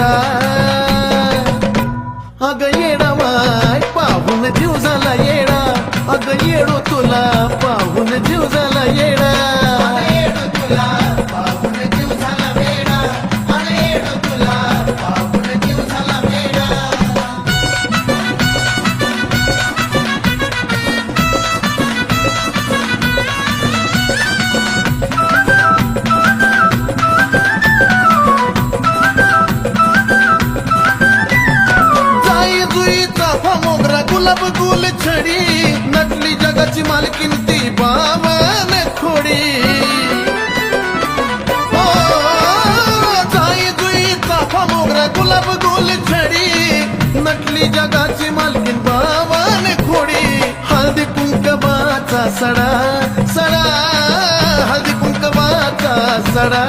येडा अग येडा माय पाहून जीव झाला येडा अग येडो तुला पाहून जीव झाला येडा गुलाब गुल छडी नटली जगाची मालकीन ती बावन खोडी हो जाई जुई चाफा मोगरा गुलाब गुल छडी नटली जगाची मालकीन बावन खोडी हळदी कुंकवाचा सडा सडा हळदी कुंकवाचा सडा